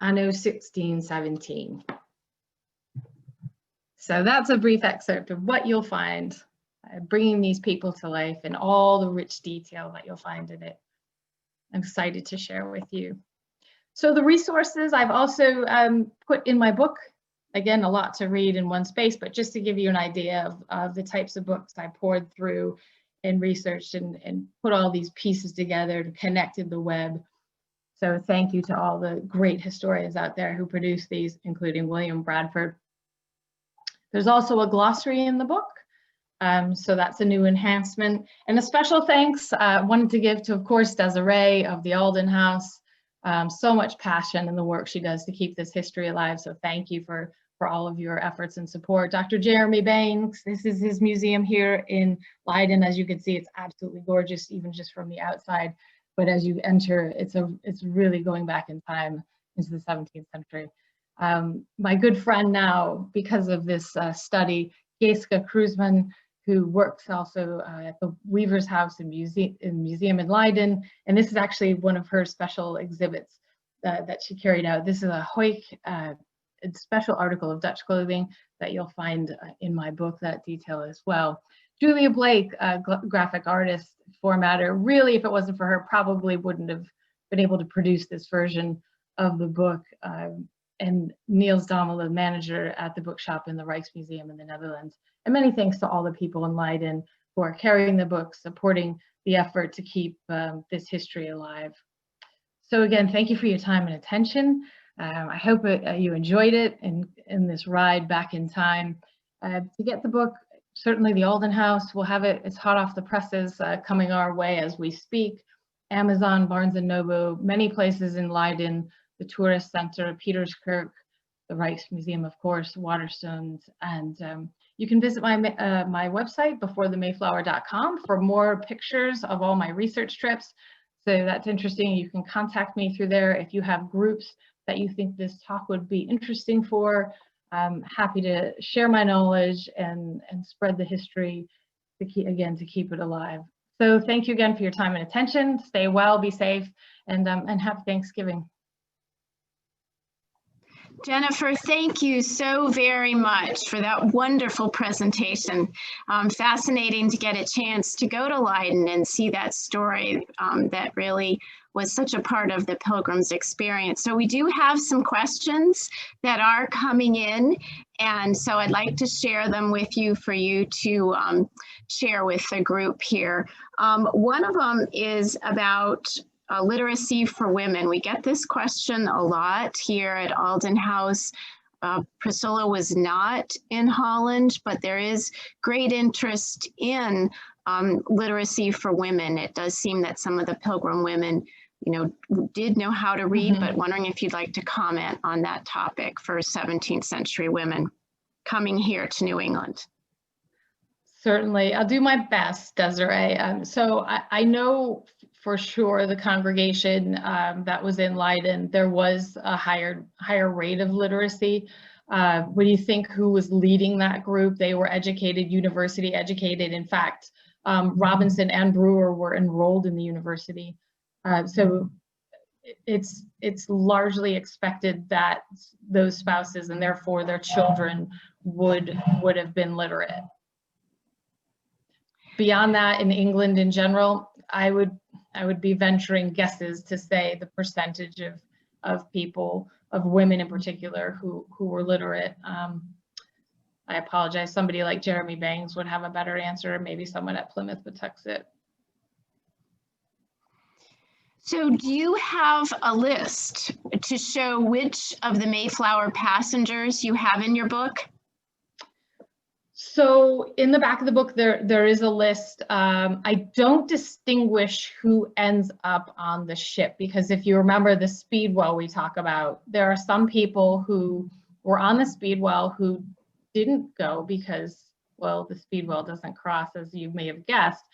anno 1617. So that's a brief excerpt of what you'll find, bringing these people to life and all the rich detail that you'll find in it. I'm excited to share with you. So the resources I've also put in my book. Again, a lot to read in one space, but just to give you an idea of the types of books I poured through and researched and put all these pieces together and connected the web. So thank you to all the great historians out there who produced these, including William Bradford. There's also a glossary in the book. So that's a new enhancement. And a special thanks I wanted to give to, of course, Desiree of the Alden House. So much passion in the work she does to keep this history alive. So thank you for all of your efforts and support. Dr. Jeremy Banks, this is his museum here in Leiden. As you can see, it's absolutely gorgeous, even just from the outside. But as you enter, it's really going back in time into the 17th century. My good friend now, because of this study, Geeske Kruisman, who works also at the Weaver's House and Museum in Leiden. And this is actually one of her special exhibits that she carried out. This is a Hoik special article of Dutch clothing that you'll find in my book that detail as well. Julia Blake, graphic artist, formatter, really, if it wasn't for her, probably wouldn't have been able to produce this version of the book. And Niels Dommel, the manager at the bookshop in the Rijksmuseum in the Netherlands. And many thanks to all the people in Leiden who are carrying the book, supporting the effort to keep this history alive. So again, thank you for your time and attention. I hope you enjoyed it in this ride back in time. To get the book, certainly the Alden House, we'll have it, it's hot off the presses, coming our way as we speak. Amazon, Barnes & Noble, many places in Leiden, the Tourist Center, Peterskirk, the Rijksmuseum, of course, Waterstones, and you can visit my website, beforethemayflower.com, for more pictures of all my research trips. So that's interesting. You can contact me through there if you have groups that you think this talk would be interesting for. I'm happy to share my knowledge and spread the history to keep it alive. So thank you again for your time and attention. Stay well, be safe, and happy Thanksgiving. Jennifer, thank you so very much for that wonderful presentation. Fascinating to get a chance to go to Leiden and see that story that really was such a part of the Pilgrims experience. So we do have some questions that are coming in, and so I'd like to share them with you for you to share with the group here. One of them is about literacy for women. We get this question a lot here at Alden House. Priscilla was not in Holland, but there is great interest in literacy for women. It does seem that some of the Pilgrim women, did know how to read, but wondering if you'd like to comment on that topic for 17th century women coming here to New England. Certainly, I'll do my best, Desiree. So I know for sure the congregation that was in Leiden, there was a higher rate of literacy. What do you think who was leading that group? They were educated, university educated. In fact, Robinson and Brewer were enrolled in the university. So it's largely expected that those spouses and therefore their children would have been literate. Beyond that, in England in general, I would be venturing guesses to say the percentage of people, of women in particular, who were literate. I apologize, somebody like Jeremy Bangs would have a better answer, maybe someone at Plymouth Patuxent. So do you have a list to show which of the Mayflower passengers you have in your book? So in the back of the book, there is a list. I don't distinguish who ends up on the ship, because if you remember the Speedwell we talk about, there are some people who were on the Speedwell who didn't go because, well, the Speedwell doesn't cross, as you may have guessed.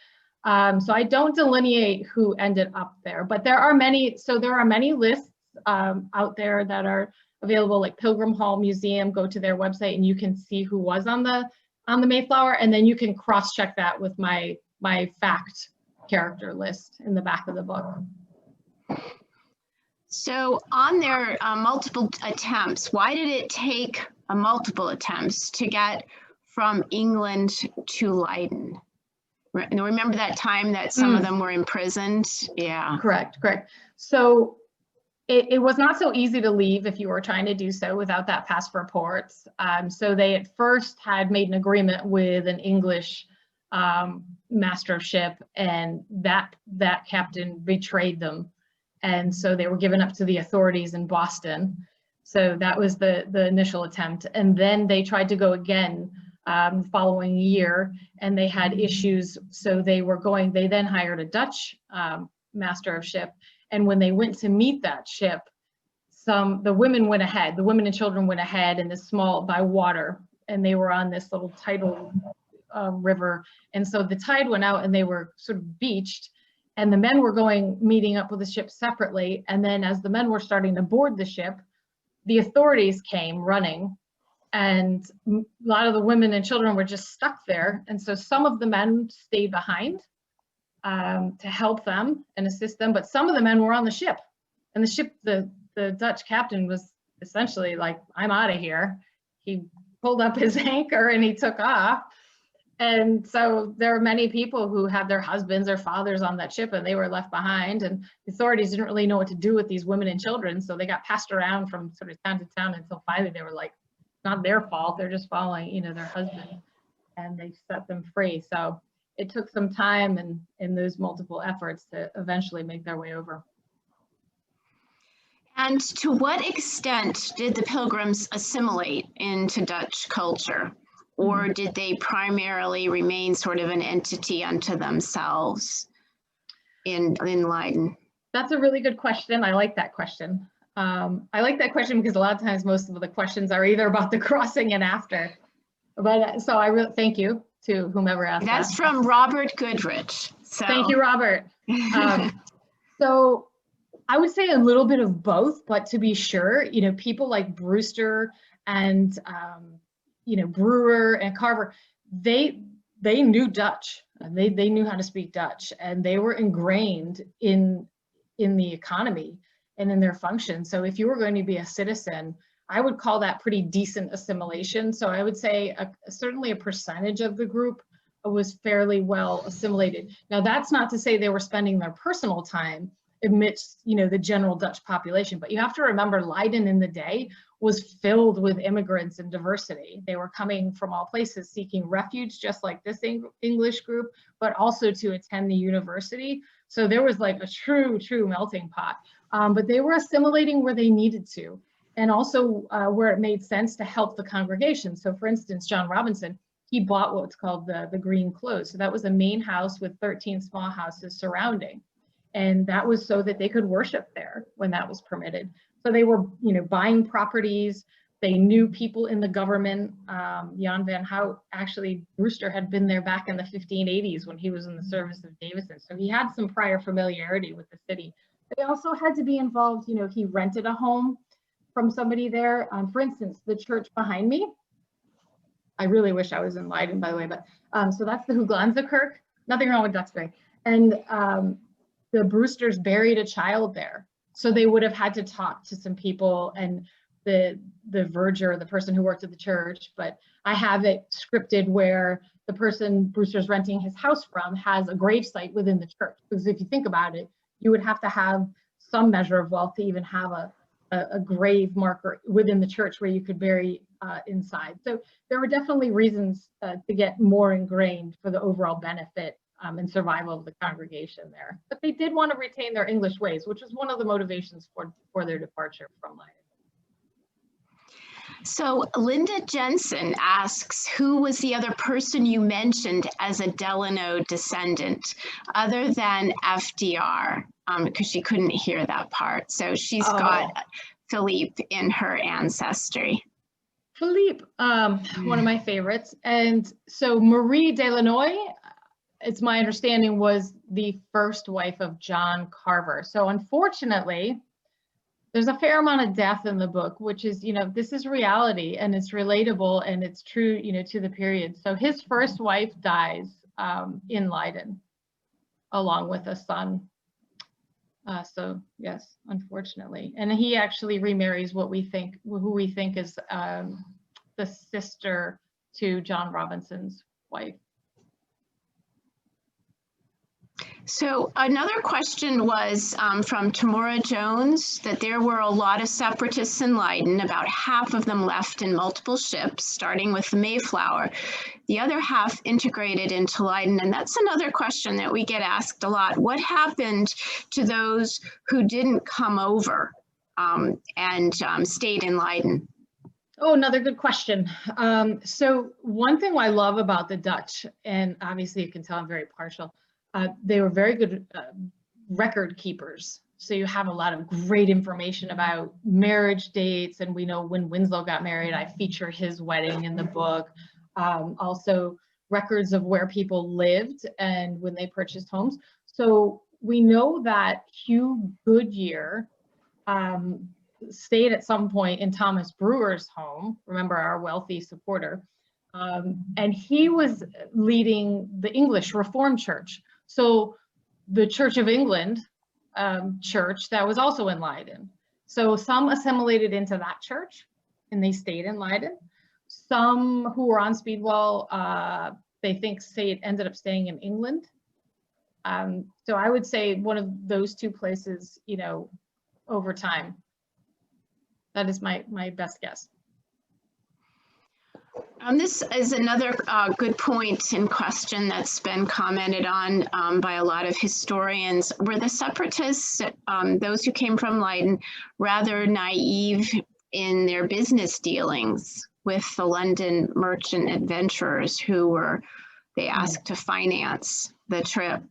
So I don't delineate who ended up there, but there are many. So there are many lists out there that are available, like Pilgrim Hall Museum. Go to their website and you can see who was on the Mayflower, and then you can cross-check that with my fact character list in the back of the book. So on their multiple attempts, why did it take multiple attempts to get from England to Leiden? Remember that time that some of them were imprisoned? Yeah. Correct. So it was not so easy to leave if you were trying to do so without that passports. So they at first had made an agreement with an English master of ship, and that captain betrayed them. And so they were given up to the authorities in Boston. So that was the initial attempt. And then they tried to go again the following year, and they had issues. So they then hired a Dutch master of ship. And when they went to meet that ship, the women went ahead, the women and children went ahead in this by water, and they were on this little tidal river. And so the tide went out and they were sort of beached, and the men were meeting up with the ship separately. And then as the men were starting to board the ship, the authorities came running and a lot of the women and children were just stuck there. And so some of the men stayed behind to help them and assist them, but some of the men were on the ship. And the ship, the Dutch captain was essentially like, I'm out of here. He pulled up his anchor and he took off. And so there were many people who had their husbands or fathers on that ship, and they were left behind, and the authorities didn't really know what to do with these women and children. So they got passed around from sort of town to town until finally they were like, not their fault. They're just following, their husband, and they set them free. So it took some time and in those multiple efforts to eventually make their way over. And to what extent did the Pilgrims assimilate into Dutch culture? Or did they primarily remain sort of an entity unto themselves in Leiden? That's a really good question. I like that question. I like that question because a lot of times most of the questions are either about the crossing and after. But so I really thank you to whomever asked that. That's from Robert Goodrich. So. Thank you, Robert. So I would say a little bit of both, but to be sure, people like Brewster and Brewer and Carver, they knew Dutch. They knew how to speak Dutch, and they were ingrained in the economy and in their function. So if you were going to be a citizen, I would call that pretty decent assimilation. So I would say certainly a percentage of the group was fairly well assimilated. Now that's not to say they were spending their personal time amidst the general Dutch population, but you have to remember Leiden in the day was filled with immigrants and diversity. They were coming from all places seeking refuge, just like this English group, but also to attend the university. So there was like a true melting pot. But they were assimilating where they needed to, and also where it made sense to help the congregation. So for instance, John Robinson, he bought what's called the Green Close. So that was a main house with 13 small houses surrounding. And that was so that they could worship there when that was permitted. So they were, buying properties. They knew people in the government. Jan van Hout, actually, Brewster had been there back in the 1580s when he was in the service of Davison. So he had some prior familiarity with the city. They also had to be involved. He rented a home from somebody there. For instance, the church behind me. I really wish I was in Leiden, by the way, but so that's the Hooglanze Kirk. Nothing wrong with Duxbury. And the Brewsters buried a child there. So they would have had to talk to some people and the verger, the person who worked at the church, but I have it scripted where the person Brewster's renting his house from has a grave site within the church. Because if you think about it, you would have to have some measure of wealth to even have a grave marker within the church where you could bury inside. So there were definitely reasons to get more ingrained for the overall benefit and survival of the congregation there. But they did want to retain their English ways, which was one of the motivations for their departure from Leiden. So Linda Jensen asks, who was the other person you mentioned as a Delano descendant other than FDR? Because she couldn't hear that part. So she's got Philippe in her ancestry. Philippe, one of my favorites. And so Marie Delanoy, it's my understanding, was the first wife of John Carver. So unfortunately, there's a fair amount of death in the book, which is, this is reality and it's relatable and it's true, to the period. So his first wife dies in Leiden, along with a son. So yes, unfortunately. And he actually remarries who we think is the sister to John Robinson's wife. So another question was from Tamora Jones, that there were a lot of separatists in Leiden. About half of them left in multiple ships, starting with the Mayflower. The other half integrated into Leiden. And that's another question that we get asked a lot. What happened to those who didn't come over and stayed in Leiden? Oh, another good question. So one thing I love about the Dutch, and obviously you can tell I'm very partial, they were very good record keepers. So you have a lot of great information about marriage dates, and we know when Winslow got married. I feature his wedding in the book. Also records of where people lived and when they purchased homes. So we know that Hugh Goodyear stayed at some point in Thomas Brewer's home, remember, our wealthy supporter, and he was leading the English Reformed Church. So the Church of England church that was also in Leiden. So some assimilated into that church and they stayed in Leiden. Some who were on Speedwell, they think ended up staying in England. So I would say one of those two places, you know, over time. That is my best guess. This is another good point and question that's been commented on by a lot of historians. Were the separatists, those who came from Leiden, rather naive in their business dealings with the London merchant adventurers who they asked to finance the trip?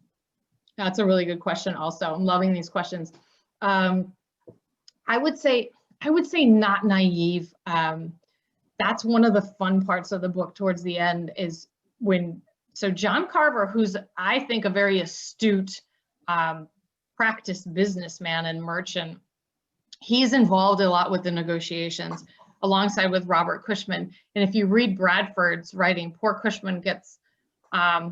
That's a really good question also. I'm loving these questions. I would say not naive. That's one of the fun parts of the book towards the end is so John Carver, who's I think a very astute practiced businessman and merchant, he's involved a lot with the negotiations alongside with Robert Cushman. And if you read Bradford's writing, poor Cushman gets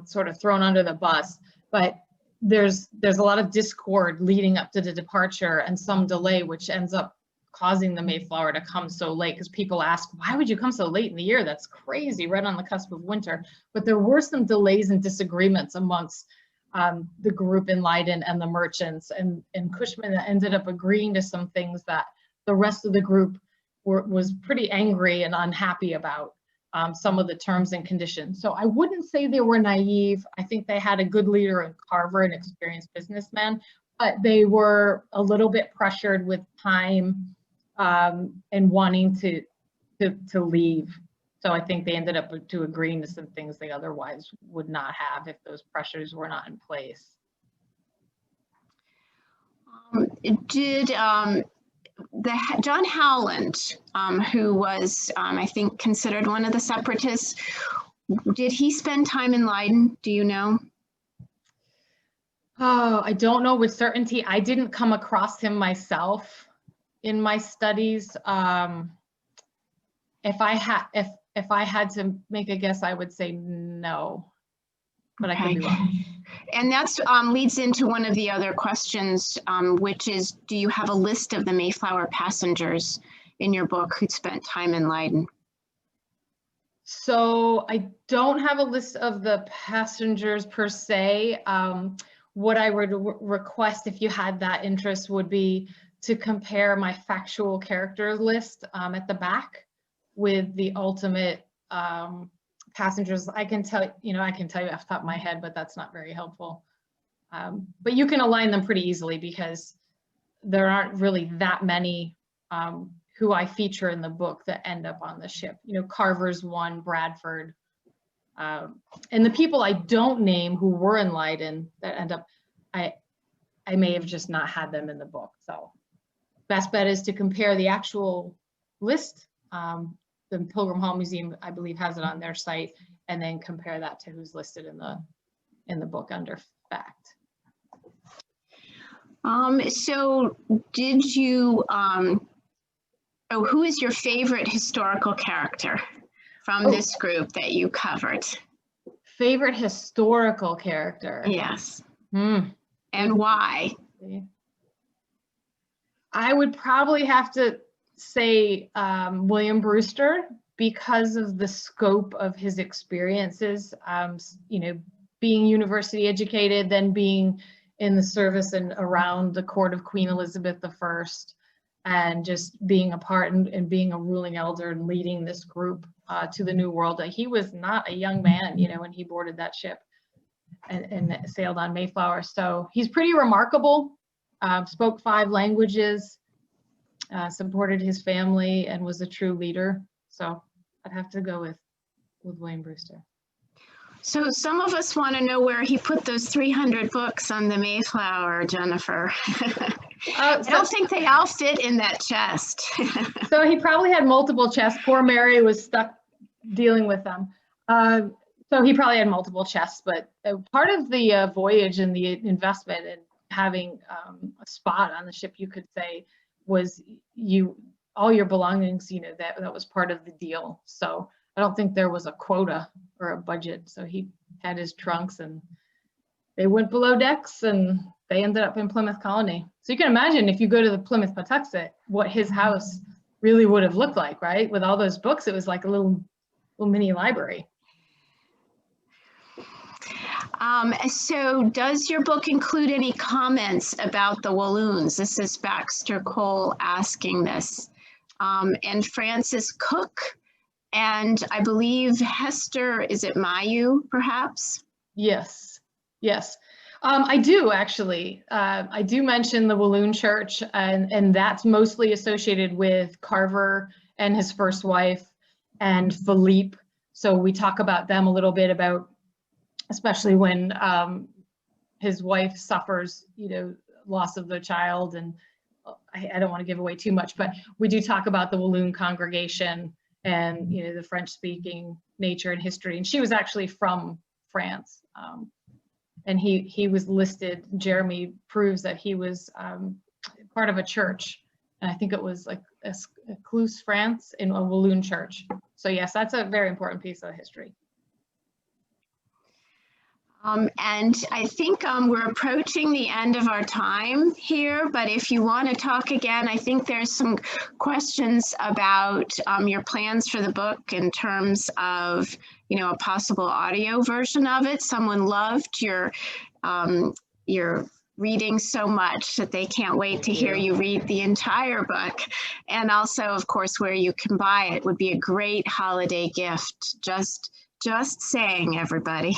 sort of thrown under the bus, but there's a lot of discord leading up to the departure and some delay, which ends up causing the Mayflower to come so late, because people ask, why would you come so late in the year? That's crazy, right on the cusp of winter. But there were some delays and disagreements amongst the group in Leiden and the merchants, and Cushman ended up agreeing to some things that the rest of the group was pretty angry and unhappy about, some of the terms and conditions. So I wouldn't say they were naive. I think they had a good leader in Carver, an experienced businessman, but they were a little bit pressured with time and wanting to leave. So I think they ended up to agreeing to some things they otherwise would not have if those pressures were not in place. Did John Howland, who was, I think, considered one of the separatists, did he spend time in Leiden? Do you know? Oh, I don't know with certainty. I didn't come across him myself in my studies. If I had to make a guess, I would say no, but Okay. I could be wrong. And that's leads into one of the other questions, which is, do you have a list of the Mayflower passengers in your book who'd spent time in Leiden? So I don't have a list of the passengers per se. What I would request, if you had that interest, would be to compare my factual character list at the back with the ultimate passengers. I can tell you off the top of my head, but that's not very helpful. But you can align them pretty easily because there aren't really that many who I feature in the book that end up on the ship. Carver's one, Bradford. And the people I don't name who were in Leiden that end up, I may have just not had them in the book. So best bet is to compare the actual list. The Pilgrim Hall Museum, I believe, has it on their site, and then compare that to who's listed in the book under fact. So did you, who is your favorite historical character from this group that you covered? Favorite historical character? Yes. And why? I would probably have to say William Brewster, because of the scope of his experiences, being university educated, then being in the service and around the court of Queen Elizabeth I, and just being a part and being a ruling elder and leading this group to the New World. He was not a young man, when he boarded that ship and sailed on Mayflower. So he's pretty remarkable, spoke 5 languages, supported his family, and was a true leader. So I'd have to go with William Brewster. So some of us want to know where he put those 300 books on the Mayflower, Jennifer. I don't think they all fit in that chest. So he probably had multiple chests. Poor Mary was stuck dealing with them. So he probably had multiple chests, but part of the voyage and the investment and having a spot on the ship, you could say, was all your belongings, you know, that was part of the deal. So I don't think there was a quota or a budget. So he had his trunks and they went below decks and they ended up in Plymouth Colony. So you can imagine if you go to the Plymouth Patuxent, what his house really would have looked like, right? With all those books, it was like a little mini library. So does your book include any comments about the Walloons? This is Baxter Cole asking this. And Francis Cook, and I believe Hester, is it Mayu, perhaps? Yes, yes. I do actually. I do mention the Walloon Church, and that's mostly associated with Carver and his first wife and Philippe. So we talk about them a little bit, about especially when his wife suffers, you know, loss of the child. And I don't want to give away too much, but we do talk about the Walloon congregation and, you know, the French-speaking nature and history. And she was actually from France. And he was listed, Jeremy proves that he was part of a church. And I think it was like Cluse, France, in a Walloon church. So yes, that's a very important piece of history. And I think we're approaching the end of our time here, but if you want to talk again, I think there's some questions about your plans for the book in terms of, you know, a possible audio version of it. Someone loved your reading so much that they can't wait to hear you read the entire book. And also, of course, where you can buy it would be a great holiday gift. Just saying, everybody.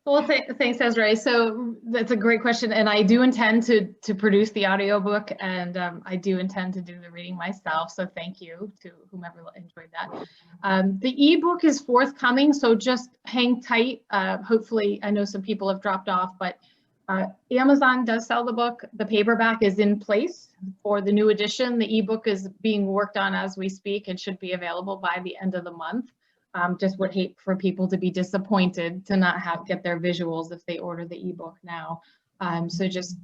Well, thanks, Desiree. So that's a great question. And I do intend to produce the audiobook, and I do intend to do the reading myself. So thank you to whomever enjoyed that. The ebook is forthcoming, so just hang tight. Hopefully, I know some people have dropped off, but Amazon does sell the book. The paperback is in place for the new edition. The ebook is being worked on as we speak and should be available by the end of the month. Just would hate for people to be disappointed to not get their visuals if they order the ebook now. So just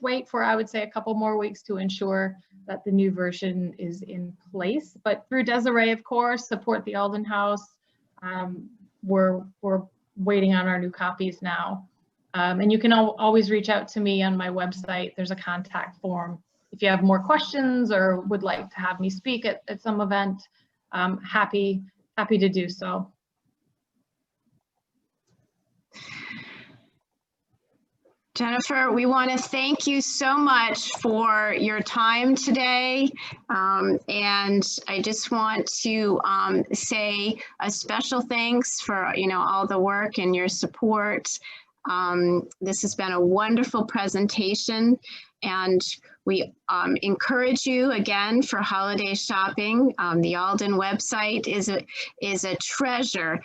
wait for, I would say, a couple more weeks to ensure that the new version is in place. But through Desiree, of course, support the Alden House. We're waiting on our new copies now. And you can always reach out to me on my website. There's a contact form. If you have more questions or would like to have me speak at some event, happy to do so. Jennifer, we want to thank you so much for your time today. And I just want to say a special thanks for, you know, all the work and your support. This has been a wonderful presentation, and we encourage you again for holiday shopping. The Alden website is a treasure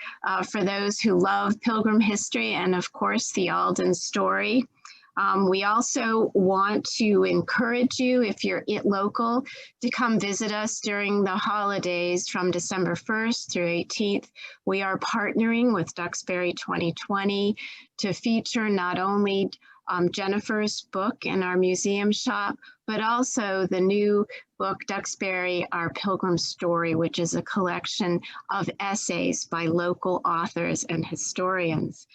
for those who love Pilgrim history and, of course, the Alden story. We also want to encourage you, if you're local, to come visit us during the holidays from December 1st through 18th. We are partnering with Duxbury 2020 to feature not only Jennifer's book in our museum shop, but also the new book, Duxbury, Our Pilgrim Story, which is a collection of essays by local authors and historians.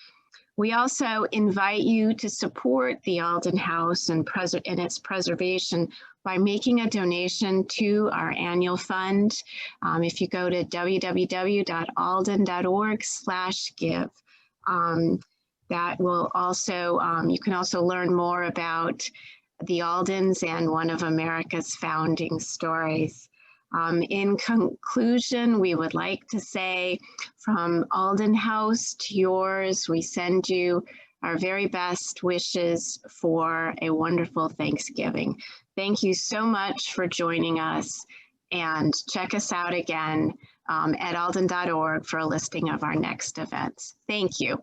We also invite you to support the Alden House and its preservation by making a donation to our annual fund. If you go to www.alden.org/give, that will also, you can also learn more about the Aldens and one of America's founding stories. In conclusion, we would like to say, from Alden House to yours, we send you our very best wishes for a wonderful Thanksgiving. Thank you so much for joining us, and check us out again at alden.org for a listing of our next events. Thank you.